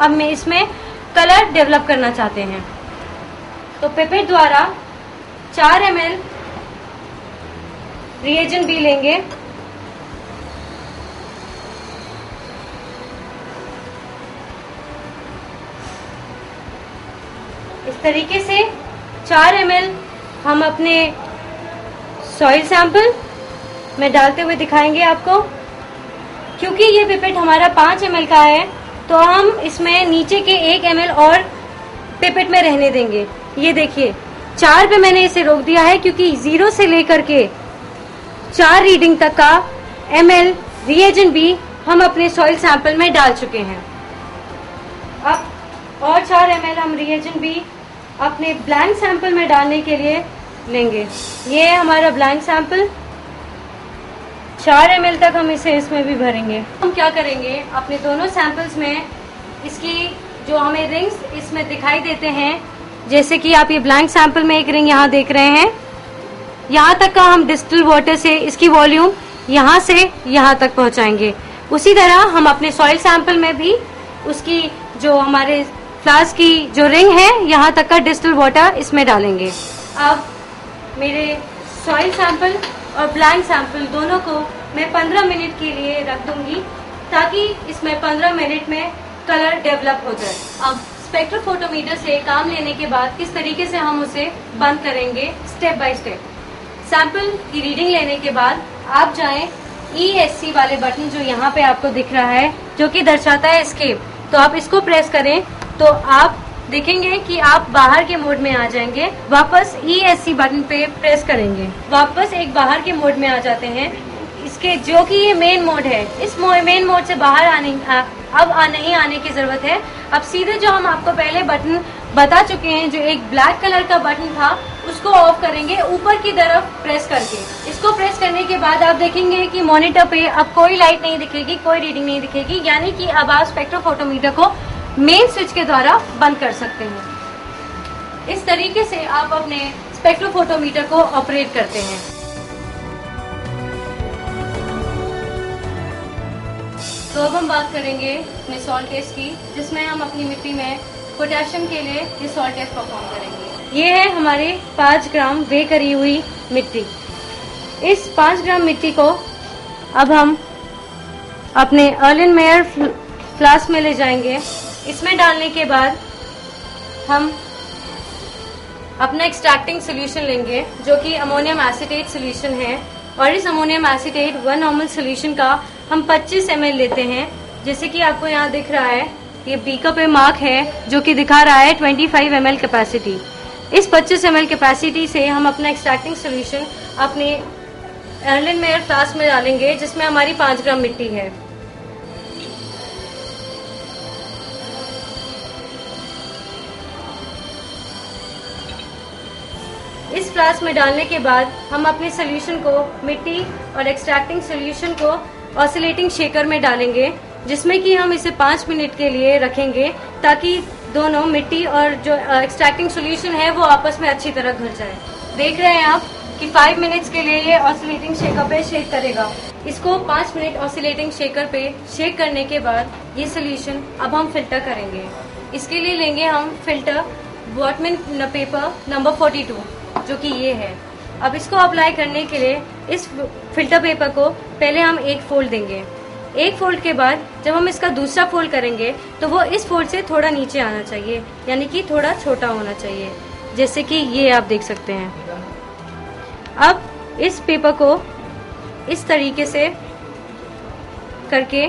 अब मैं इसमें कलर डेवलप करना चाहते हैं। तो पिपेट द्वारा 4 ml रिएजेंट बी लेंगे। इस तरीके से 4 ml हम अपने सॉइल सैंपल में डालते हुए दिखाएंगे आपको। क्योंकि ये पिपेट हमारा 5 ml का है तो हम इसमें नीचे के 1 ml और पिपेट में रहने देंगे। ये देखिए 4 पे मैंने इसे रोक दिया है क्योंकि 0 से लेकर के 4 रीडिंग तक का ml रिएजेंट भी हम अपने सॉइल सैंपल में डाल चुके हैं। अब और 4 ml हम रिएजेंट भी अपने ब्लैंक सैंपल में डालने के लिए लेंगे। ये है हमारा ब्लैंक सैंपल। 4 ml तक हम इसे इसमें भी भरेंगे। हम क्या करेंगे, अपने दोनों सैंपल्स में इसकी जो हमें रिंग्स इसमें दिखाई देते हैं, जैसे कि आप ये ब्लैंक सैंपल में एक रिंग यहाँ देख रहे हैं, यहाँ तक का हम डिस्टिल वाटर से इसकी वॉल्यूम यहाँ से यहाँ तक पहुँचाएंगे। उसी तरह हम अपने सॉइल सैंपल में भी उसकी जो हमारे फ्लास्क की जो रिंग है यहाँ तक का डिस्टिल वाटर इसमें डालेंगे। अब मेरे सॉइल सैंपल और ब्लैंक सैंपल दोनों को मैं 15 मिनट के लिए रख दूंगी ताकि इसमें 15 मिनट में कलर डेवलप हो जाए। अब स्पेक्ट्रोफोटोमीटर से काम लेने के बाद किस तरीके से हम उसे बंद करेंगे स्टेप बाय स्टेप। सैंपल की रीडिंग लेने के बाद आप जाएं ESC वाले बटन जो यहाँ पे आपको दिख रहा है, जो कि दर्शाता है एस्केप, तो आप इसको प्रेस करें तो आप देखेंगे कि आप बाहर के मोड में आ जाएंगे। वापस ESC बटन पे प्रेस करेंगे, वापस एक बाहर के मोड में आ जाते हैं। इसके जो कि ये मेन मोड है, इस मेन मोड से बाहर नहीं आने की जरूरत है। अब सीधे जो हम आपको पहले बटन बता चुके हैं, जो एक ब्लैक कलर का बटन था, उसको ऑफ करेंगे ऊपर की तरफ प्रेस करके। इसको प्रेस करने के बाद आप देखेंगे कि मॉनिटर पे अब कोई लाइट नहीं दिखेगी, कोई रीडिंग नहीं दिखेगी, यानी कि अब आप स्पेक्ट्रोफोटोमीटर को मेन स्विच के द्वारा बंद कर सकते हैं। इस तरीके से आप अपने स्पेक्ट्रोफोटोमीटर को ऑपरेट करते हैं। तो अब हम बात करेंगे अपने सॉल्ट टेस्ट की, जिसमें हम अपनी मिट्टी में पोटेशियम के लिए ये सॉल्ट टेस्ट परफॉर्म करेंगे। ये है हमारे 5 ग्राम वे करी हुई मिट्टी। इस 5 ग्राम मिट्टी को अब हम अपने अर्लिनमेयर फ्लास्क में ले जाएंगे। इसमें डालने के बाद हम अपना एक्सट्रैक्टिंग सोल्यूशन लेंगे, जो कि अमोनियम एसीटेट सोल्यूशन है, और इस अमोनियम एसीटेट 1 नॉर्मल सोल्यूशन का हम 25 ml लेते हैं। जैसे कि आपको यहाँ दिख रहा है, ये बीकर पे मार्क है जो कि दिखा रहा है 25 ml कैपेसिटी। इस 25 ml कैपेसिटी से हम अपना एक्सट्रैक्टिंग सोल्यूशन अपने अर्लिनमेयर फ्लास्क में डालेंगे, जिसमें हमारी 5 ग्राम मिट्टी है। इस फ्लास्क में डालने के बाद हम अपने सोल्यूशन को, मिट्टी और एक्सट्रैक्टिंग सोल्यूशन को ऑसिलेटिंग शेकर में डालेंगे, जिसमें कि हम इसे 5 मिनट के लिए रखेंगे ताकि दोनों मिट्टी और जो एक्सट्रैक्टिंग सोल्यूशन है वो आपस में अच्छी तरह घुल जाए। देख रहे हैं आप कि 5 मिनट्स के लिए ये ऑसिलेटिंग शेकर पे शेक करेगा। इसको 5 मिनट ऑसिलेटिंग शेकर पे शेक करने के बाद ये सोल्यूशन अब हम फिल्टर करेंगे। इसके लिए लेंगे हम फिल्टर वॉटमैन पेपर नंबर 42, जो कि ये है। अब इसको अप्लाई करने के लिए इस फिल्टर पेपर को पहले हम एक फोल्ड देंगे। एक फोल्ड के बाद जब हम इसका दूसरा फोल्ड करेंगे तो वो इस फोल्ड से थोड़ा नीचे आना चाहिए, यानी कि थोड़ा छोटा होना चाहिए, जैसे कि ये आप देख सकते हैं। अब इस पेपर को इस तरीके से करके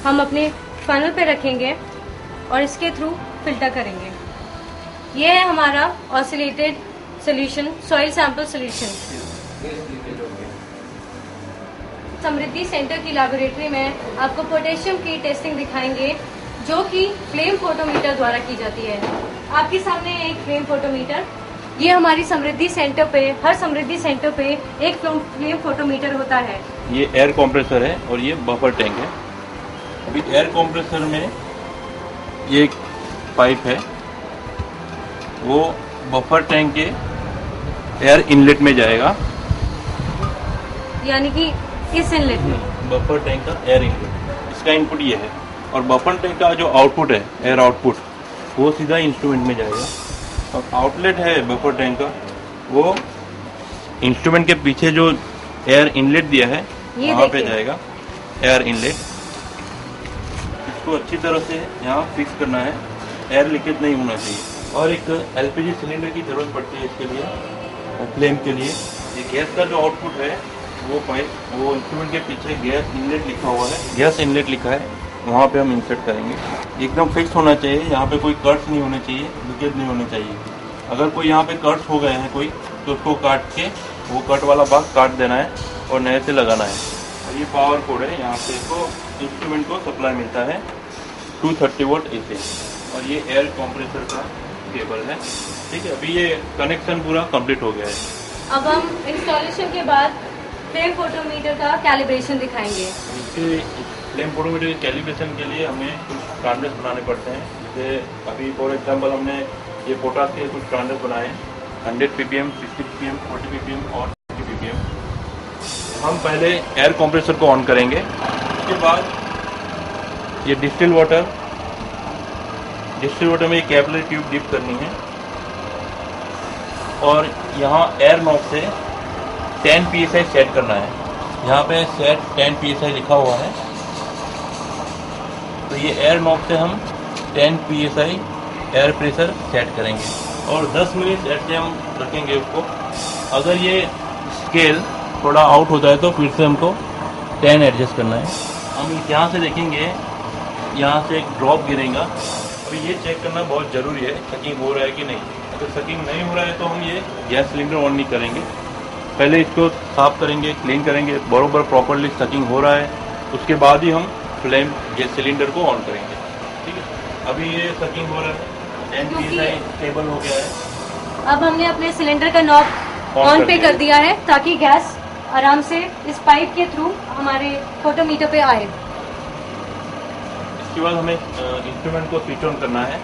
हम अपने फनल पे रखेंगे और इसके थ्रू फिल्टर करेंगे। ये है हमारा oscillated solution, soil sample solution. Samriddhi centre की लैबोरेटरी में आपको पोटेशियम की टेस्टिंग दिखाएंगे, जो कि फ्लेम फोटोमीटर द्वारा की जाती है। आपके सामने एक फ्लेम फोटोमीटर, ये हमारी समृद्धि सेंटर पे, हर समृद्धि सेंटर पे एक फ्लेम फोटोमीटर होता है। ये एयर कंप्रेसर है और ये बफर टैंक है। अभी एयर कंप्रेसर में ये एक पाइप है, वो बफर टैंक के एयर इनलेट में जाएगा, यानी कि इस इनलेट में बफर टैंक का एयर इनलेट, इसका इनपुट ये है। और बफर टैंक का जो आउटपुट है, एयर आउटपुट, वो सीधा इंस्ट्रूमेंट में जाएगा। और आउटलेट है बफर टैंक का, वो इंस्ट्रूमेंट के पीछे जो एयर इनलेट दिया है वहाँ पे जाएगा, एयर इनलेट। इसको अच्छी तरह से यहाँ फिक्स करना है, एयर लीकेज नहीं होना चाहिए। और एक एलपीजी सिलेंडर की ज़रूरत पड़ती है इसके लिए, फ्लेम के लिए। ये गैस का जो आउटपुट है वो पाइप, वो इंस्ट्रूमेंट के पीछे गैस इनलेट लिखा हुआ है, गैस इनलेट लिखा है, वहाँ पे हम इंसर्ट करेंगे। एकदम फिक्स होना चाहिए, यहाँ पे कोई कट्स नहीं होने चाहिए, लीकेज नहीं होने चाहिए। अगर कोई यहाँ पे कट्स हो गए हैं कोई, तो उसको काट के, वो कट वाला भाग काट देना है और नए से लगाना है। और ये पावर कोड है, यहाँ से इसको इंस्ट्रूमेंट को सप्लाई मिलता है 230 वोल्ट AC। और ये एयर कंप्रेसर का केबल है। ठीक है, अभी ये कनेक्शन पूरा कंप्लीट हो गया है। अब हम इंस्टॉलेशन के बाद फ्लेम फोटोमीटर का कैलिब्रेशन दिखाएंगे। इसके फ्लेम फोटोमीटर के कैलिब्रेशन के लिए हमें कुछ स्टैंडर्ड्स बनाने पड़ते हैं। जैसे अभी फॉर एग्जांपल हमने ये पोटास के कुछ स्टैंडर्ड्स बनाए, 100 ppm, 60 ppm, 40 ppm और 50 ppm। हम पहले एयर कंप्रेसर को ऑन करेंगे, उसके बाद ये डिस्टिल वाटर में एक कैपिलरी ट्यूब डिप करनी है और यहाँ एयर नॉब से 10 psi सेट करना है। यहाँ पे सेट 10 psi लिखा हुआ है, तो ये एयर नॉब से हम 10 psi एयर प्रेशर सेट करेंगे और 10 मिनट ऐसे हम रखेंगे उसको। अगर ये स्केल थोड़ा आउट होता है तो फिर से हमको 10 एडजस्ट करना है। हम यहाँ से देखेंगे, यहाँ से एक ड्रॉप गिरेगा। अभी ये चेक करना बहुत ज़रूरी है सकिंग हो रहा है कि नहीं। अगर सकिंग नहीं हो रहा है तो हम ये गैस सिलेंडर ऑन नहीं करेंगे, पहले इसको साफ करेंगे, क्लीन करेंगे, बराबर प्रॉपरली सकिंग हो रहा है, उसके बाद ही हम फ्लेम गैस सिलेंडर को ऑन करेंगे। ठीक है, अभी ये सकिंग हो रहा है, 10 psi स्टेबल हो गया है। अब हमने अपने सिलेंडर का नॉब ऑन पे कर दिया है ताकि गैस आराम से इस पाइप के थ्रू हमारे फोटोमीटर पे आए। इसके बाद हमें इंस्ट्रूमेंट को स्विच ऑन करना है।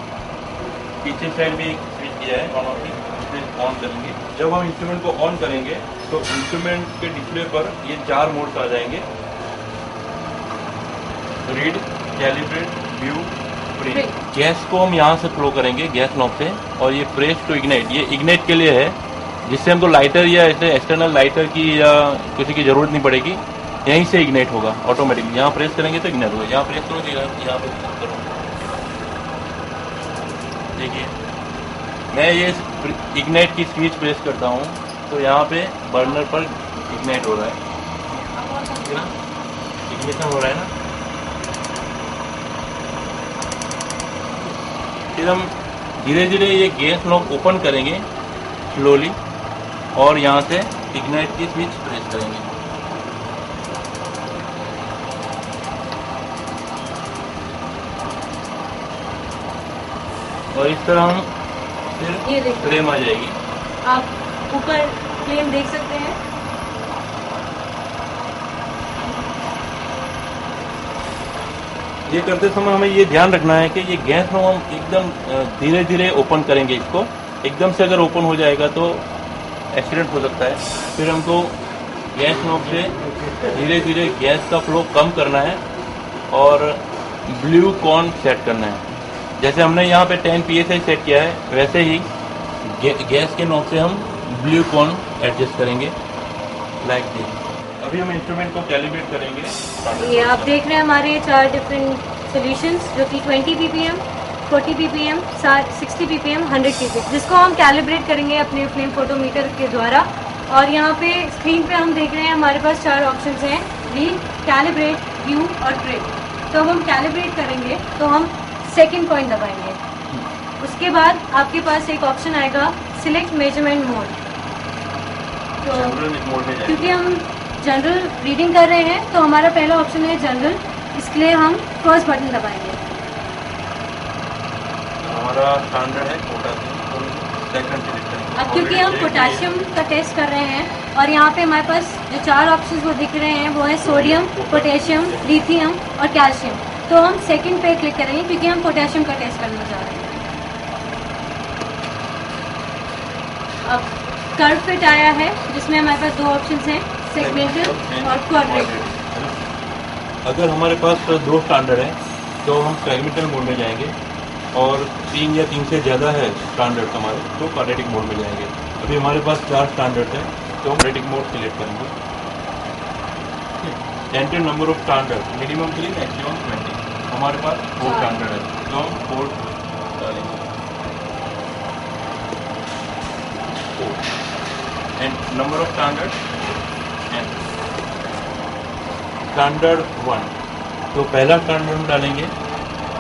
पीछे साइड भी स्विच दिया है ऑन ऑफ की, इसे ऑन करेंगे। जब हम इंस्ट्रूमेंट को ऑन करेंगे तो इंस्ट्रूमेंट के डिस्प्ले पर ये 4 मोड्स आ जाएंगे, read, calibrate, view, pray. Gas को हम यहाँ से फ्लो करेंगे गैस नॉब से, और ये प्रेस टू इग्नाइट, ये इग्नाइट के लिए है, जिससे हमको लाइटर या ऐसे एक्सटर्नल लाइटर की या किसी की ज़रूरत नहीं पड़ेगी, यहीं से इग्नाइट होगा ऑटोमेटिकली। यहाँ प्रेस करेंगे तो इग्नाइट होगा, यहाँ प्रेस करो तो यहाँ पे करो। देखिए, मैं ये इग्नाइट की स्विच प्रेस करता हूँ तो यहाँ पे बर्नर पर इग्नाइट हो रहा है, इग्निशन हो रहा है ना। फिर हम धीरे धीरे ये गैस नॉब ओपन करेंगे स्लोली और यहाँ से इग्नाइट की स्विच प्रेस करेंगे। और इस तरह हम फिर फ्लेम आ जाएगी। आप ऊपर फ्लेम देख सकते हैं। ये करते समय हमें ये ध्यान रखना है कि ये गैस नॉब हम एकदम धीरे धीरे ओपन करेंगे इसको। एकदम से अगर ओपन हो जाएगा तो एक्सीडेंट हो सकता है। फिर हमको गैस नॉब से धीरे धीरे गैस का फ्लो कम करना है और ब्लू कॉर्न सेट करना है। जैसे हमने यहाँ पे 10 psi सेट किया है, वैसे ही गैस के नॉब से हम ब्लू कॉर्न एडजस्ट करेंगे, लाइक दिस। अभी हम इंस्ट्रूमेंट को कैलिब्रेट करेंगे। ये आप देख रहे हैं हमारे 4 डिफरेंट सॉल्यूशंस, जो कि 20 ppm, 40 ppm, 60 ppm, 100 ppm, जिसको हम कैलिब्रेट करेंगे अपने फ्लेम फोटोमीटर के द्वारा। और यहाँ पे स्क्रीन पे हम देख रहे हैं हमारे पास 4 ऑप्शंस हैं, रीड, कैलिब्रेट, व्यू और प्रे। तो हम कैलिब्रेट करेंगे तो हम सेकंड पॉइंट दबाएंगे। उसके बाद आपके पास एक ऑप्शन आएगा सिलेक्ट मेजरमेंट मोड। तो क्योंकि हम जनरल रीडिंग कर रहे हैं तो हमारा पहला ऑप्शन है जनरल, इसलिए हम फर्स्ट बटन दबाएंगे। हमारा स्टैंडर्ड है पोटासियम, सेकंड सिलेक्ट करेंगे। अब क्योंकि हम पोटाशियम का टेस्ट कर रहे हैं और यहाँ पे हमारे पास जो 4 ऑप्शंस वो दिख रहे हैं वो है सोडियम, पोटेशियम, लिथियम और कैल्शियम। तो हम सेकंड पे क्लिक करेंगे क्योंकि हम पोटेशियम का टेस्ट करना चाह रहे हैं। अब कर्व फिट आया है जिसमें हमारे पास 2 ऑप्शंस हैं, सेगमेंटल और क्वाड्रेटिक। अगर हमारे पास 2 स्टैंडर्ड है, तो हम एक्सपेरिमेंटल मोड में जाएंगे, और 3 या 3 से ज़्यादा है स्टैंडर्ड हमारे तो क्वाड्रेटिक मोड में जाएंगे। अभी हमारे पास 4 स्टैंडर्ड है तो हम क्वाड्रेटिक मोड सिलेक्ट करेंगे। Enter number of standard minimum 3 maximum 20, हमारे पास 4 स्टैंडर्ड है तो हम 4 डालेंगे। And number of standard standard 1, तो पहला स्टैंडर्ड हम डालेंगे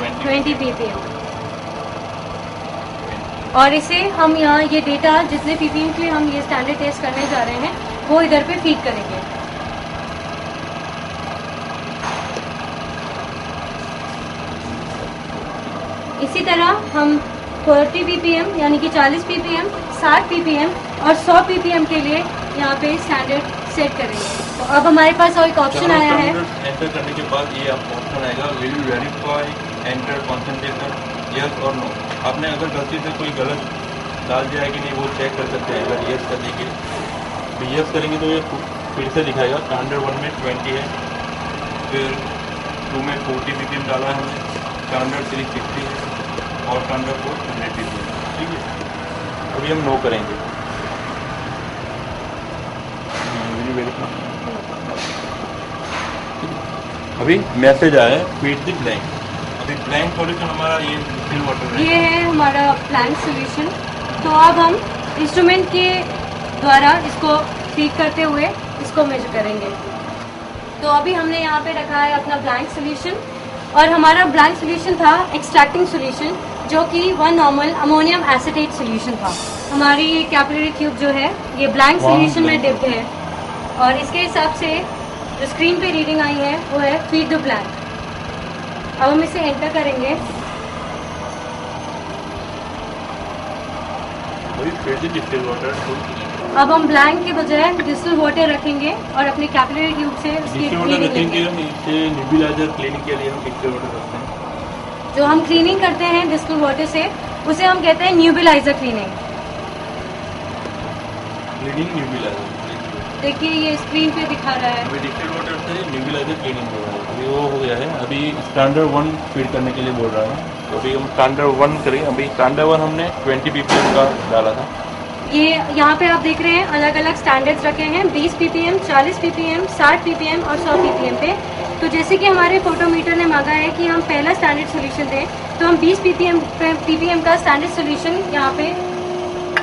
20 ppm, और इसे हम यहाँ ये डेटा जितने ppm के लिए हम ये स्टैंडर्ड टेस्ट करने जा रहे हैं वो इधर पे फीड करेंगे। इसी तरह हम 40 ppm यानी कि 40 ppm, 60 ppm और 100 ppm के लिए यहाँ पे स्टैंडर्ड सेट करेंगे। तो अब हमारे पास और एक ऑप्शन आया है। एंटर करने के बाद ये आपको ऑप्शन आएगा, will you verify enter concentration yes और नो। आपने अगर गलती से कोई गलत डाल दिया है कि नहीं वो चेक कर सकते हैं। अगर यस करने के तो यस करेंगे तो ये फिर से दिखाएगा स्टैंडर्ड 1 में 20 है, फिर 2 में 40 ppm डाला है हमने, स्टैंडर्ड 3 60 है और स्टैंडर्ड 4 100 ppm। ठीक है, अभी हम नो करेंगे। अभी मैसेज आया है फीड द ब्लैंक। अभी ब्लैंक सॉल्यूशन हमारा ये डिस्टिल वाटर है, ये है हमारा ब्लैंक सॉल्यूशन। तो अब हम इंस्ट्रूमेंट के द्वारा इसको फीड करते हुए इसको मेजर करेंगे। तो अभी हमने यहाँ पे रखा है अपना ब्लैंक सॉल्यूशन, और हमारा ब्लैंक सॉल्यूशन था एक्सट्रैक्टिंग सॉल्यूशन, जो कि 1 नॉर्मल अमोनियम एसिटेट सॉल्यूशन था। हमारी ये कैपिलरी ट्यूब जो है ये ब्लैंक सॉल्यूशन में डिप्ड है, और इसके हिसाब से जो स्क्रीन पे रीडिंग आई है वो है फीड द ब्लैंक। अब हम इसे एंटर करेंगे। अभी फिर से डिस्टिल वाटर, अब हम ब्लैंक के बजाय डिस्टिल वाटर रखेंगे और अपने कैपिलरी ट्यूब से उसकी डिस्टिल वाटर रीडिंग रखेंगे। लेंगे। नीचे न्यूबिलाइजर क्लीनिंग के लिए हम डिस्टिल वाटर रखते हैं। जो हम क्लीनिंग करते हैं डिस्टिल वाटर से उसे हम कहते हैं न्यूबिलाइजर क्लीनिंग। क्लीनिंग न्यूबिलाइजर, देखिए ये स्क्रीन पे दिखा रहा है। अभी डिस्टिल वाटर से न्यूबिलाइजर क्लीनिंग हो रहा है, अभी वो हो गया है। अभी स्टैंडर्ड 1 फीड करने के लिए बोल रहा है, तो अभी हम स्टैंडर्ड 1 करें। अभी स्टैंडर्ड 1 हमने 20 ppm का डाला था। ये यहाँ पे आप देख रहे हैं अलग अलग स्टैंडर्ड्स रखे हैं 20 ppm, 40 ppm, 60 ppm और 100 ppm पे। तो जैसे कि हमारे फोटोमीटर ने मांगा है कि हम पहला स्टैंडर्ड सोल्यूशन दें, तो हम 20 ppm का स्टैंडर्ड सोल्यूशन यहाँ पे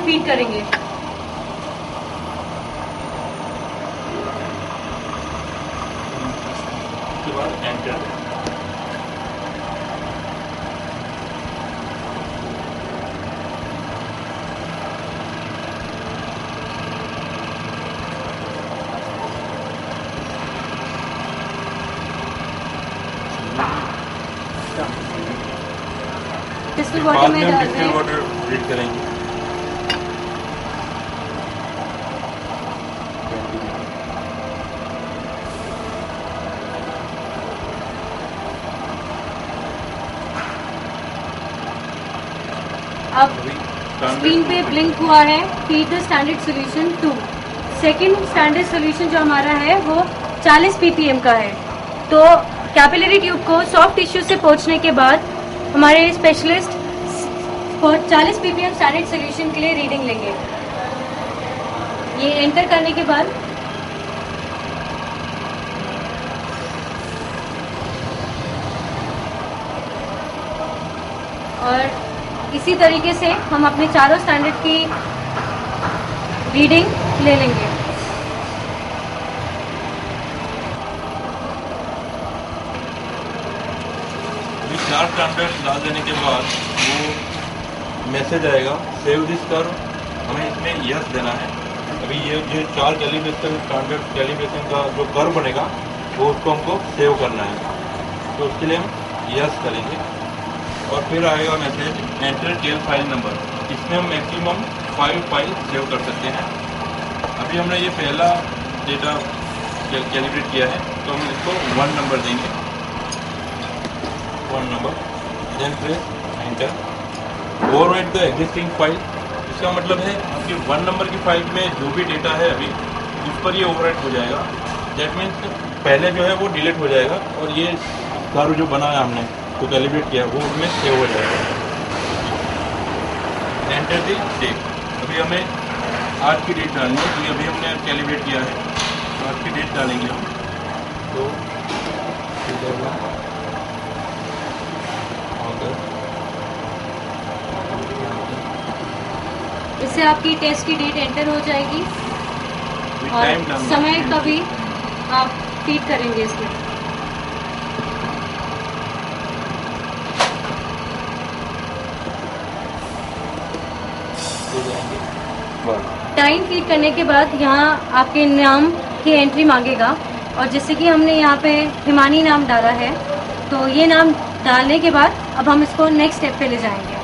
फीड करेंगे। उसके बाद एंटर। डिस्टिल वाटर में डाल रहे डिस्टिल हैं। वाटर रीड करेंगे। अब स्क्रीन पे ब्लिंक हुआ है feed the standard solution 2। Second standard solution जो हमारा है वो 40 ppm का है। तो कैपिलरी ट्यूब को सॉफ्ट टिश्यू से पोंछने के बाद हमारे स्पेशलिस्ट 40 ppm स्टैंडर्ड सोल्यूशन के लिए रीडिंग लेंगे। ये एंटर करने के बाद और इसी तरीके से हम अपने चारों स्टैंडर्ड की रीडिंग ले लेंगे। अभी 4 स्टैंडर्ड डाल देने के बाद वो मैसेज आएगा सेव दिस कर्व, हमें इसमें यस देना है। अभी ये 4 कैलिब्रेशन स्टैंडर्ड कैलिब्रेशन का जो कर्व बनेगा वो उसको हमको सेव करना है, तो उसके लिए हम यस करेंगे। और फिर आएगा message enter tell file number, इसमें हम मैक्सिमम 5 फाइल सेव कर सकते हैं। अभी हमने ये पहला डेटा कैलिब्रेट किया है तो हम इसको 1 नंबर देंगे, 1 number, then press enter. Overwrite the existing file, इसका मतलब है आपकी 1 नंबर की फाइल में जो भी डेटा है अभी उस पर ये ओवरराइट हो जाएगा। दैट मीन्स पहले जो है वो डिलीट हो जाएगा और ये कर्व जो बनाया हमने तो कैलिब्रेट किया वो उसमें सेव हो जाएगा। Enter the date. अभी हमें आज की डेट डालनी है, क्योंकि अभी हमने कैलिब्रेट किया है, तो आज की डेट डालेंगे हम। तो इससे आपकी टेस्ट की डेट एंटर हो जाएगी और समय का भी आप फीड करेंगे इसमें। टाइम फीड करने के बाद यहाँ आपके नाम की एंट्री मांगेगा, और जैसे कि हमने यहाँ पे हिमानी नाम डाला है, तो ये नाम डालने के बाद अब हम इसको नेक्स्ट स्टेप पे ले जाएंगे।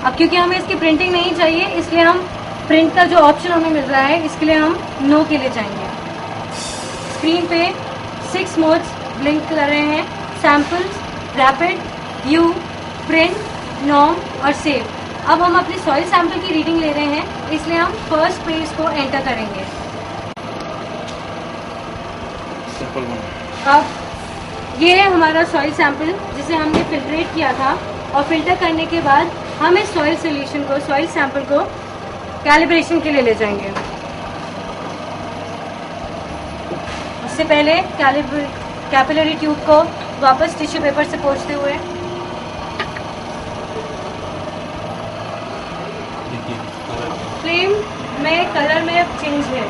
अब क्योंकि हमें इसकी प्रिंटिंग नहीं चाहिए, इसलिए हम प्रिंट का जो ऑप्शन हमें मिल रहा है इसके लिए हम नो के लिए जाएंगे। स्क्रीन पे 6 मोड्स ब्लिंक कर रहे हैं: samples, rapid, view, print, norm और सेव। अब हम अपनी सॉइल सैंपल की रीडिंग ले रहे हैं, इसलिए हम फर्स्ट पेज को एंटर करेंगे। अब ये है हमारा सॉइल सैंपल जिसे हमने फिल्ट्रेट किया था, और फिल्टर करने के बाद हम इस सॉइल सोल्यूशन को, सॉइल सैंपल को कैलिब्रेशन के लिए ले जाएंगे। उससे पहले कैपिलरी ट्यूब को वापस टिश्यू पेपर से पोंछते हुए फ्लेम में कलर में अब चेंज है,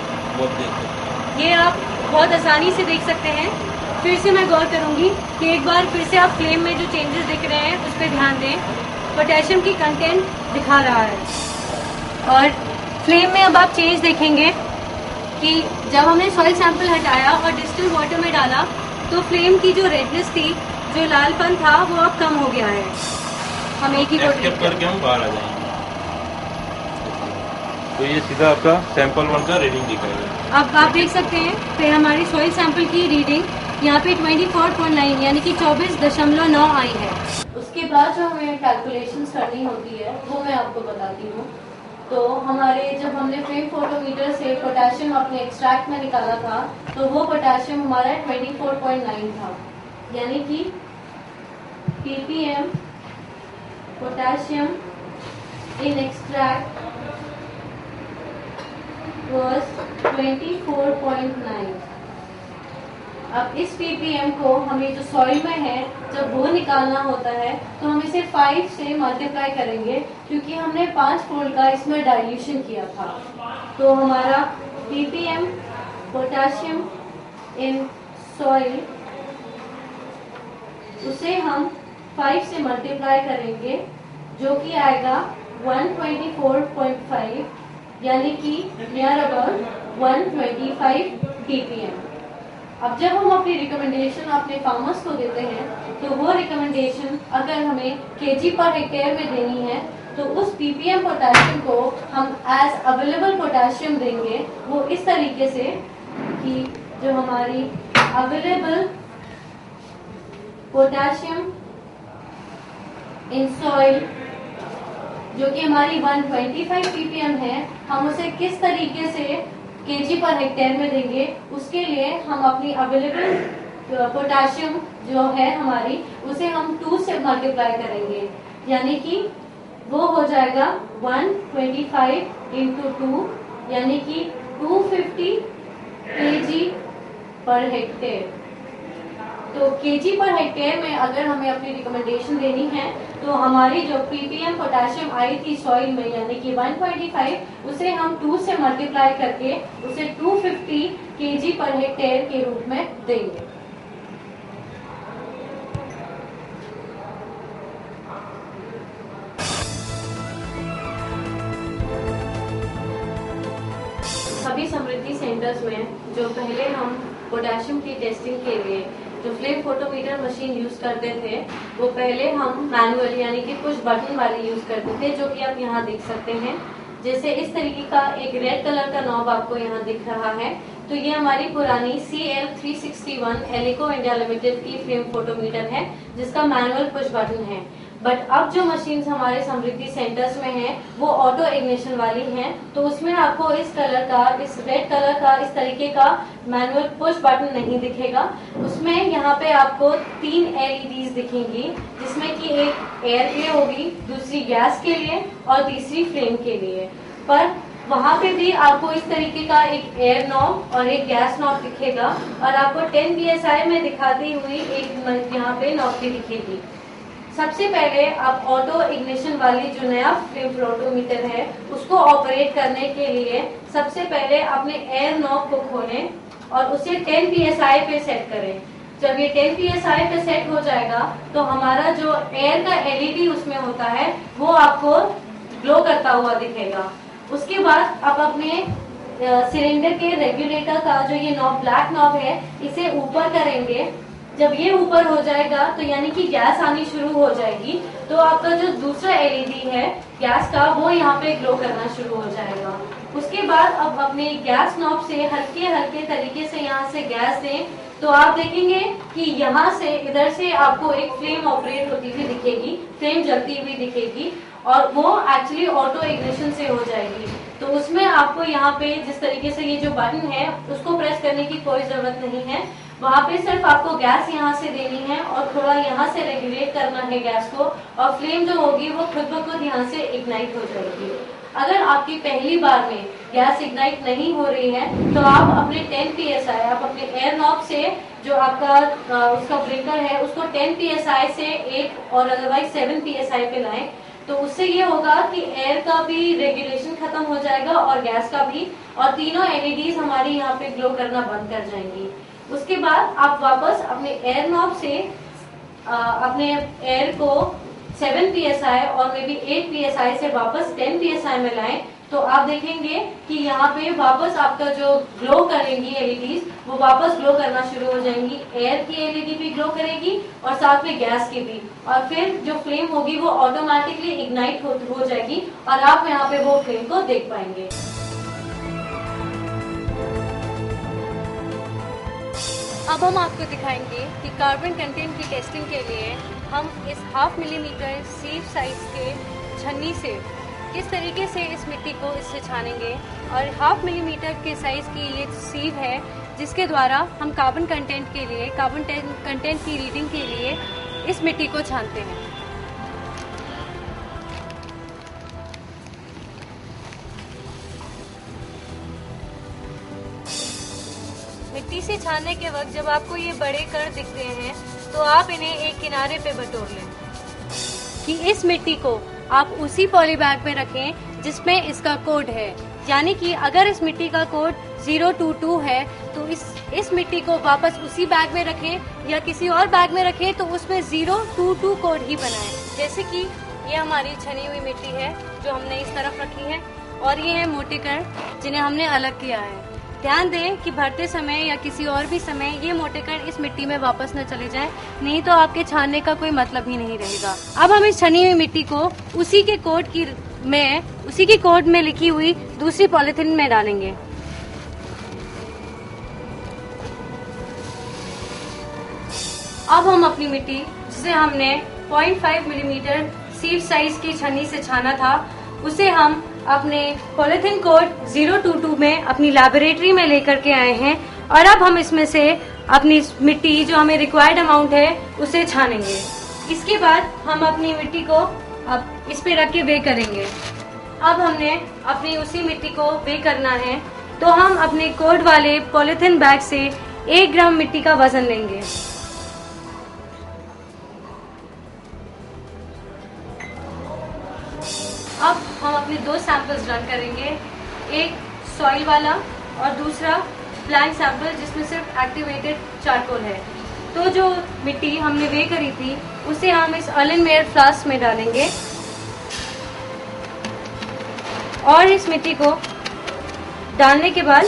ये आप बहुत आसानी से देख सकते हैं। फिर से मैं गौर करूंगी कि एक बार फिर से आप फ्लेम में जो चेंजेस दिख रहे हैं उस पर ध्यान दें। पोटेशियम की कंटेंट दिखा रहा है, और फ्लेम में अब आप चेंज देखेंगे कि जब हमने सॉइल सैंपल हटाया और डिस्टिल वाटर में डाला तो फ्लेम की जो रेडनेस थी, जो लालपन था, वो अब कम हो गया है। हम एक ही करके हम बाहर आ जाएंगे, तो ये सीधा आपका सैंपल 1 का रीडिंग दिखाएगा। अब आप देख सकते हैं फिर हमारी सॉइल सैंपल की रीडिंग यहाँ पे 24.9 यानी कि 24.9 आई है। उसके बाद जो हमें कैलकुलेशंस करनी होती है वो मैं आपको बताती हूँ। तो हमारे जब हमने फ्लेम फोटोमीटर से पोटेशियम अपने एक्सट्रैक्ट में निकाला था, तो वो पोटेशियम हमारा 24.9 था, यानी कि ppm potassium in extract was 24.9। अब इस ppm को हमें जो सॉइल में है जब वो निकालना होता है तो हम इसे 5 से मल्टीप्लाई करेंगे, क्योंकि हमने 5 फोल्ड का इसमें डाइल्यूशन किया था। तो हमारा ppm पोटेशियम इन सॉइल, उसे हम 5 से मल्टीप्लाई करेंगे, जो कि आएगा 124.5, यानी कि नियर अबाउट 125 ppm। अब जब हम अपनी रिकमेंडेशन अपने फार्मर्स को देते हैं, तो वो रिकमेंडेशन अगर हमें kg पर हेक्टेयर में देनी है, तो उस ppm पोटेशियम को हम एज अवेलेबल पोटेशियम देंगे। वो इस तरीके से कि जो हमारी अवेलेबल पोटेशियम इन सॉइल, जो कि हमारी 125 ppm है, हम उसे किस तरीके से kg पर हेक्टेयर में देंगे, उसके लिए हम अपनी अवेलेबल पोटेशियम जो है हमारी, उसे हम 2 से मल्टीप्लाई करेंगे, यानी कि वो हो जाएगा 125 इंटू 2, यानी कि 250 kg पर हेक्टेयर। तो kg पर हेक्टेयर में अगर हमें अपनी रिकमेंडेशन देनी है, तो हमारी जो ppm पोटेशियम आई थी सॉइल में, यानी कि 125, उसे हम 2 से मल्टीप्लाई करके उसे 250 kg पर हेक्टेयर के रूप में देंगे। सभी समृद्धि सेंटर्स में जो पहले हम पोटेशियम की टेस्टिंग के लिए जो फ्लेम फोटोमीटर मशीन यूज करते थे, वो पहले हम मैनुअल यानी कि पुश बटन वाली यूज करते थे, जो कि आप यहाँ देख सकते हैं। जैसे इस तरीके का एक रेड कलर का नॉब आपको यहाँ दिख रहा है, तो ये हमारी पुरानी CL361 एलिको इंडिया लिमिटेड की फ्लेम फोटोमीटर है, जिसका मैनुअल पुश बटन है। बट अब जो मशीन्स हमारे समृद्धि सेंटर्स में हैं वो ऑटो इग्निशन वाली हैं, तो उसमें आपको इस कलर का, इस रेड कलर का इस तरीके का मैनुअल पुश बटन नहीं दिखेगा। उसमें यहाँ पे आपको 3 LEDs दिखेंगी, जिसमें कि एक एयर के लिए होगी, दूसरी गैस के लिए और तीसरी फ्लेम के लिए। पर वहाँ पे भी आपको इस तरीके का एक एयर नॉब और एक गैस नॉब दिखेगा, और आपको 10 PSI में दिखाती हुई एक यहाँ पे नॉब भी दिखेगी। सबसे पहले आप ऑटो इग्निशन वाली जो नया फ्लेम फोटोमीटर है उसको ऑपरेट करने के लिए सबसे पहले अपने एयर नॉब को खोलें और उसे 10 PSI पे सेट करें। जब ये 10 PSI पे सेट हो जाएगा तो हमारा जो एयर का LED उसमें होता है वो आपको ग्लो करता हुआ दिखेगा। उसके बाद आप अपने सिलेंडर के रेगुलेटर का जो ये नॉब, ब्लैक नॉब है, इसे ऊपर करेंगे। जब ये ऊपर हो जाएगा तो यानी कि गैस आनी शुरू हो जाएगी, तो आपका जो दूसरा LED है गैस का वो यहाँ पे ग्लो करना शुरू हो जाएगा। उसके बाद अब अपने गैस नॉब से हल्के हल्के तरीके से यहाँ से गैस दें, तो आप देखेंगे कि यहाँ से इधर से आपको एक फ्लेम ऑपरेट होती हुई दिखेगी, फ्लेम जलती हुई दिखेगी, और वो एक्चुअली ऑटो इग्निशन से हो जाएगी। तो उसमें आपको यहाँ पे जिस तरीके से ये जो बटन है उसको प्रेस करने की कोई जरूरत नहीं है। वहाँ पे सिर्फ आपको गैस यहाँ से देनी है और थोड़ा यहाँ से रेगुलेट करना है गैस को, और फ्लेम जो होगी वो खुद ब खुद यहाँ से इग्नाइट हो जाएगी। अगर आपकी पहली बार में गैस इग्नाइट नहीं हो रही है तो आप अपने 10 PSI, आप अपने एयर नॉब से जो आपका उसका ब्रेकर है उसको 10 PSI से 8 और अदरवाइज 7 PSI पे लाएं। तो उससे ये होगा कि एयर का भी रेगुलेशन खत्म हो जाएगा और गैस का भी, और तीनों LEDs हमारी यहाँ पे ग्लो करना बंद कर जाएंगी। उसके बाद आप वापस अपने एयर नॉब से अपने एयर को 7 PSI और मे बी 8 PSI से वापस 10 PSI में लाएं, तो आप देखेंगे कि यहाँ पे वापस आपका जो ग्लो करेंगी LEDs वो वापस ग्लो करना शुरू हो जाएंगी। एयर की LED भी ग्लो करेगी और साथ में गैस की भी, और फिर जो फ्लेम होगी वो ऑटोमेटिकली इग्नाइट हो जाएगी और आप यहाँ पे वो फ्लेम को देख पाएंगे। अब हम आपको दिखाएंगे कि कार्बन कंटेंट की टेस्टिंग के लिए हम इस 0.5 मिलीमीटर सीव साइज के छन्नी से किस तरीके से इस मिट्टी को इससे छानेंगे। और 0.5 मिलीमीटर के साइज की ये सीव है जिसके द्वारा हम कार्बन कंटेंट की रीडिंग के लिए इस मिट्टी को छानते हैं। मिट्टी से छानने के वक्त जब आपको ये बड़े कण दिखते हैं तो आप इन्हें एक किनारे पे बटोर लें कि इस मिट्टी को आप उसी पॉली बैग में रखें जिसमें इसका कोड है। यानी कि अगर इस मिट्टी का कोड 022 है तो इस मिट्टी को वापस उसी बैग में रखें या किसी और बैग में रखें तो उसमें 022 कोड ही बनाएं। जैसे कि ये हमारी छनी हुई मिट्टी है जो हमने इस तरफ रखी है, और ये है मोटे कण जिन्हें हमने अलग किया है। ध्यान दें कि भरते समय या किसी और भी समय ये मोटे कण इस मिट्टी में वापस न चले जाएं, नहीं तो आपके छानने का कोई मतलब ही नहीं रहेगा। अब हम इस छनी हुई मिट्टी को उसी के कोड में लिखी हुई दूसरी पॉलिथीन में डालेंगे। अब हम अपनी मिट्टी जिसे हमने 0.5 मिलीमीटर सीड साइज की छन्नी से छाना था उसे हम अपने पॉलिथीन कोड 022 में अपनी लैबोरेटरी में लेकर के आए हैं, और अब हम इसमें से अपनी मिट्टी जो हमें रिक्वायर्ड अमाउंट है उसे छानेंगे। इसके बाद हम अपनी मिट्टी को अब इस पे रख के वे करेंगे। अब हमने अपनी उसी मिट्टी को वे करना है, तो हम अपने कोड वाले पॉलिथीन बैग से 1 ग्राम मिट्टी का वजन लेंगे। अब हम अपने 2 सैंपल्स रन करेंगे, एक सॉइल वाला और दूसरा ब्लैंक सैंपल जिसमें सिर्फ एक्टिवेटेड चारकोल है। तो जो मिट्टी हमने वे करी थी उसे हम इस अर्लेनमेयर फ्लास्क में डालेंगे और इस मिट्टी को डालने के बाद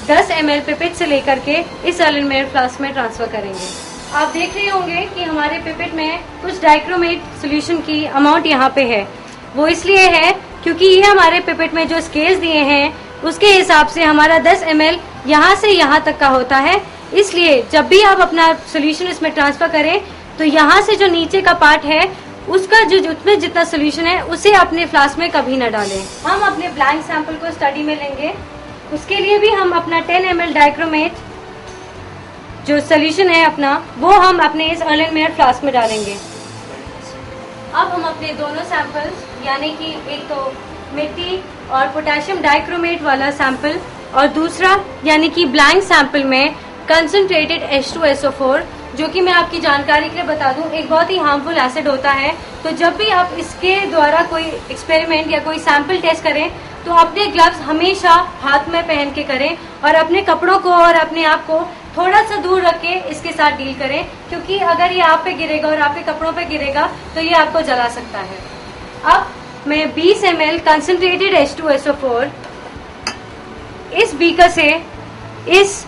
10 ml पिपेट से लेकर के इस अर्लेनमेयर फ्लास्क में ट्रांसफर करेंगे। आप देख रहे होंगे कि हमारे पिपेट में कुछ डाइक्रोमेट सोल्यूशन की अमाउंट यहाँ पे है। वो इसलिए है क्योंकि ये हमारे पिपेट में जो स्केल्स दिए हैं उसके हिसाब से हमारा 10 ml यहाँ से यहाँ तक का होता है, इसलिए जब भी आप अपना सोल्यूशन इसमें ट्रांसफर करें तो यहाँ से जो नीचे का पार्ट है उसका जो उसमें जितना सोल्यूशन है उसे अपने फ्लास्क में कभी ना डालें। हम अपने ब्लैंक सैंपल को स्टडी में लेंगे, उसके लिए भी हम अपना 10 ml डाइक्रोमेट जो सोल्यूशन है अपना वो हम अपने इस अर्लेनमेयर फ्लास्क में डालेंगे। अब हम अपने दोनों सैंपल्स यानी कि एक तो मिट्टी और पोटेशियम डाइक्रोमेट वाला सैंपल और दूसरा यानी कि ब्लैंक सैंपल में कंसंट्रेटेड H2SO4, जो कि मैं आपकी जानकारी के लिए बता दूं एक बहुत ही हार्मफुल एसिड होता है। तो जब भी आप इसके द्वारा कोई एक्सपेरिमेंट या कोई सैंपल टेस्ट करें तो अपने ग्लव्स हमेशा हाथ में पहन के करें और अपने कपड़ों को और अपने आप को थोड़ा सा दूर रख के इसके साथ डील करें, क्योंकि अगर ये आप पे गिरेगा और आपके कपड़ों पे गिरेगा तो ये आपको जला सकता है। अब मैं 20 ml कंसंट्रेटेड H2SO4 इस बीकर से इस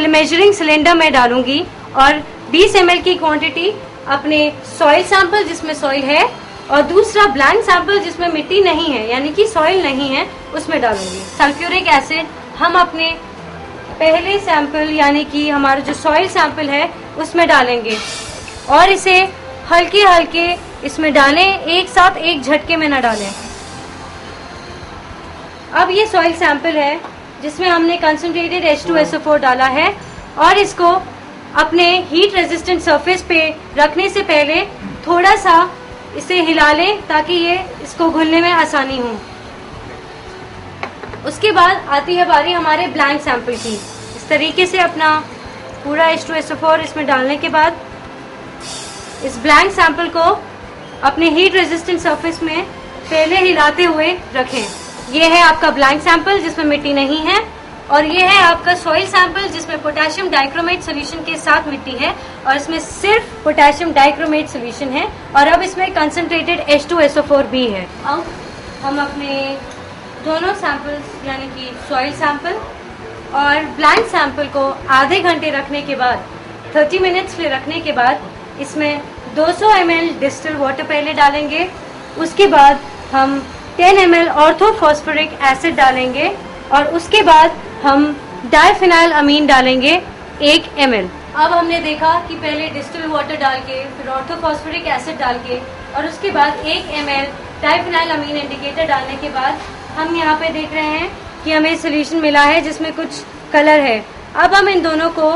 मेजरिंग सिलेंडर में डालूंगी और 20 ml की क्वांटिटी अपने सॉइल सैंपल जिसमें सॉइल है और दूसरा ब्लैंक सैंपल जिसमें मिट्टी नहीं है यानी कि सॉइल नहीं है उसमें डालूंगी। सल्फ्यूरिक एसिड हम अपने पहले सैंपल यानी कि हमारा जो सॉइल सैंपल है उसमें डालेंगे और इसे हल्के हल्के इसमें डालें, एक साथ एक झटके में न डालें। अब ये सॉइल सैंपल है जिसमें हमने कंसंट्रेटेड H2SO4 डाला है और इसको अपने हीट रेजिस्टेंट सरफेस पे रखने से पहले थोड़ा सा इसे हिला लें ताकि ये इसको घुलने में आसानी हो। उसके बाद आती है बारी हमारे ब्लैंक सैंपल की। इस तरीके से अपना पूरा H2SO4 इसमें डालने के बाद इस ब्लैंक सैंपल को अपने हीट रेजिस्टेंट सरफेस में पहले हिलाते हुए रखें। ये है आपका ब्लैंक सैंपल जिसमें मिट्टी नहीं है और ये है आपका सॉइल सैंपल जिसमें पोटेशियम डाइक्रोमेट सोल्यूशन के साथ मिट्टी है और इसमें सिर्फ पोटेशियम डाइक्रोमेट सोल्यूशन है और अब इसमें कंसंट्रेटेड H2SO4 भी है। अब हम अपने दोनों सैंपल्स यानी कि सॉइल सैंपल और ब्लैंक सैंपल को आधे घंटे रखने के बाद 30 मिनट्स पे रखने के बाद इसमें 200 ml डिस्टिल्ड वाटर पहले डालेंगे। उसके बाद हम 10 ml ऑर्थोफॉस्फोरिक एसिड डालेंगे और उसके बाद हम डाइफिनाइल अमीन डालेंगे 1 ml। अब हमने देखा कि पहले डिस्टिल्ड वाटर डाल के फिर ऑर्थोफॉस्फोरिक एसिड डाल के और उसके बाद 1 ml डाइफिनाइल अमीन इंडिकेटर डालने के बाद हम यहाँ पे देख रहे हैं कि हमें सोल्यूशन मिला है जिसमें कुछ कलर है। अब हम इन दोनों को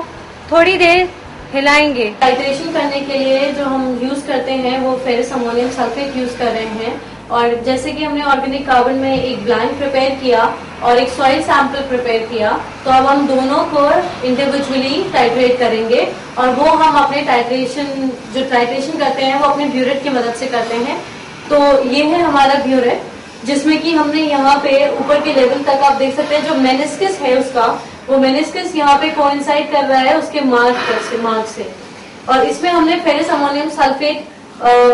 थोड़ी देर हिलाएंगे। टाइट्रेशन करने के लिए जो हम यूज करते हैं वो फेरस अमोनियम सल्फेट यूज कर रहे हैं और जैसे कि हमने ऑर्गेनिक कार्बन में एक ब्लैंक प्रिपेयर किया और एक सॉइल सैंपल प्रिपेयर किया, तो अब हम दोनों को इंडिविजुअली टाइट्रेट करेंगे और वो हम अपने टाइट्रेशन करते हैं वो अपने ब्यूरेट की मदद से करते हैं। तो ये है हमारा ब्यूरेट जिसमें कि हमने यहाँ पे ऊपर के लेवल तक आप देख सकते हैं जो मेनिस्कस है उसका, वो मेनिस्कस यहाँ पे कोइंसाइड कर रहा है उसके मार्क से और इसमें हमने फेरस अमोनियम सल्फेट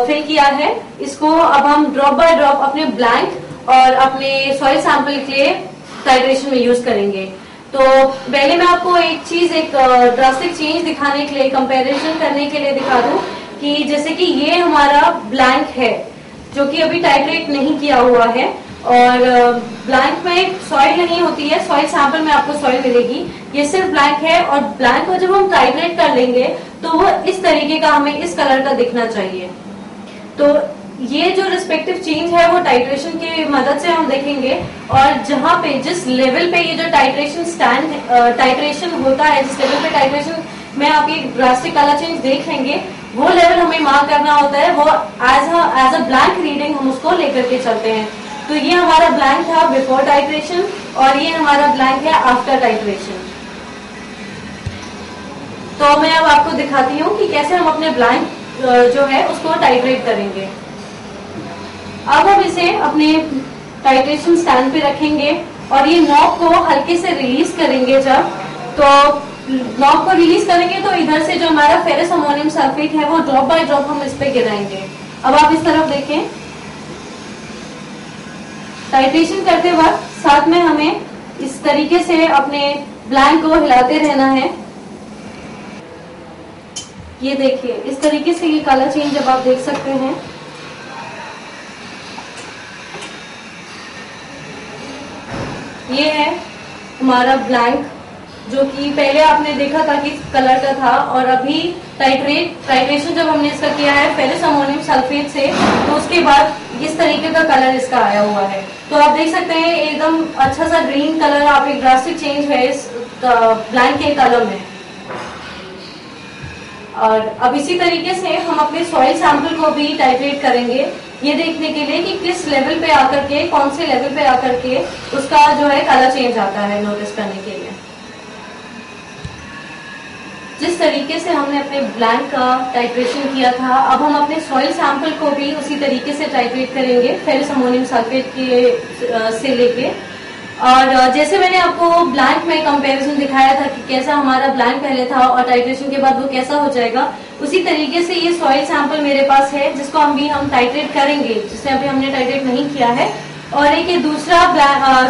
फिल किया है। इसको अब हम ड्रॉप बाय ड्रॉप अपने ब्लैंक और अपने सॉइल सैंपल के लिए टाइट्रेशन में यूज करेंगे। तो पहले मैं आपको एक ड्रास्टिक चेंज दिखाने के लिए, कंपैरिजन करने के लिए दिखा दूं कि जैसे कि ये हमारा ब्लैंक है जो कि अभी टाइट्रेट नहीं किया हुआ है और ब्लैंक में सॉइल नहीं होती है, सॉइल सैंपल में आपको सॉइल मिलेगी, ये सिर्फ ब्लैंक है और ब्लैंक को जब हम टाइट्रेट कर लेंगे तो वो इस तरीके का हमें इस कलर का दिखना चाहिए। तो ये जो रिस्पेक्टिव चेंज है वो टाइट्रेशन की मदद से हम देखेंगे और जहाँ पे जिस लेवल पे ये जो टाइट्रेशन होता है, जिस लेवल पे टाइट्रेशन में आप ये ड्रास्टिक कलर चेंज देखेंगे वो लेवल हमें मार्क करना होता है, वो एज अ ब्लैंक रीडिंग हम उसको लेकर के चलते हैं। तो ये हमारा ब्लैंक था बिफोर टाइट्रेशन और ये हमारा ब्लैंक है आफ्टर टाइट्रेशन। तो मैं अब आपको दिखाती हूँ कि कैसे हम अपने ब्लैंक जो है उसको टाइट्रेट करेंगे। अब हम इसे अपने टाइट्रेशन स्टैंड पे रखेंगे और ये नॉब को हल्के से रिलीज करेंगे। जब तो नॉब को रिलीज करेंगे तो इधर से जो हमारा फेरस अमोनियम सल्फेट है वो ड्रॉप बाय ड्रॉप हम इस पे गिराएंगे। अब आप इस तरफ देखें, टाइट्रेशन करते वक्त साथ में हमें इस तरीके से अपने ब्लैंक को हिलाते रहना है। ये देखिए इस तरीके से ये कलर चेंज जब आप देख सकते हैं, ये है हमारा ब्लैंक जो कि पहले आपने देखा था कि कलर का था, और अभी टाइट्रेशन जब हमने इसका किया है फेरस अमोनियम सल्फेट से, तो उसके बाद इस तरीके का कलर इसका आया हुआ है। तो आप देख सकते हैं एकदम अच्छा सा ग्रीन कलर, आप एक ड्रास्टिक चेंज है इस ब्लैंक के कलर में। और अब इसी तरीके से हम अपने सॉइल सैंपल को भी टाइट्रेट करेंगे, ये देखने के लिए कि किस लेवल पे आकर के, कौन से लेवल पे आकर के उसका जो है कलर चेंज आता है, नोटिस करने के लिए। जिस तरीके से हमने अपने ब्लैंक का टाइट्रेशन किया था, अब हम अपने सॉइल सैंपल को भी उसी तरीके से टाइट्रेट करेंगे फेरस अमोनियम सल्फेट के से लेके। और जैसे मैंने आपको ब्लैंक में कंपैरिजन दिखाया था कि कैसा हमारा ब्लैंक पहले था और टाइट्रेशन के बाद वो कैसा हो जाएगा, उसी तरीके से ये सॉइल सैंपल मेरे पास है जिसको हम टाइट्रेट करेंगे, जिसे अभी हमने टाइट्रेट नहीं किया है। और एक ये दूसरा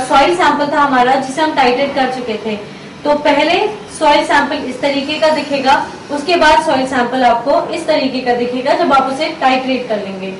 सॉइल सैंपल था हमारा जिसे हम टाइट्रेट कर चुके थे। तो पहले सॉइल सैंपल इस तरीके का दिखेगा, उसके बाद सॉइल सैंपल आपको इस तरीके का दिखेगा जब आप उसे टाइट्रेट कर लेंगे।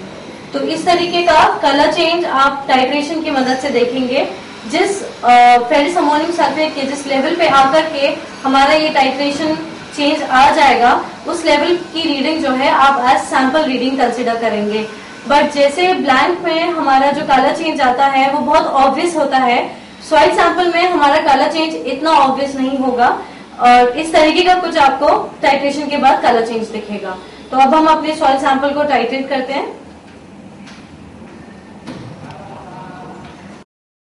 तो इस तरीके का कलर चेंज आप टाइट्रेशन की मदद से देखेंगे। जिस फेरस अमोनियम सल्फेट के जिस लेवल पे आकर के हमारा ये टाइट्रेशन चेंज आ जाएगा, उस लेवल की रीडिंग जो है आप एज सैंपल रीडिंग कंसिडर करेंगे। बट जैसे ब्लैंक में हमारा जो कलर चेंज आता है वो बहुत ऑब्वियस होता है, सॉइल सैंपल में हमारा कलर चेंज इतना ऑब्वियस नहीं होगा, और इस तरीके का कुछ आपको टाइट्रेशन के बाद कलर चेंज दिखेगा। तो अब हम अपने सॉइल सैंपल को टाइट्रेट करते हैं।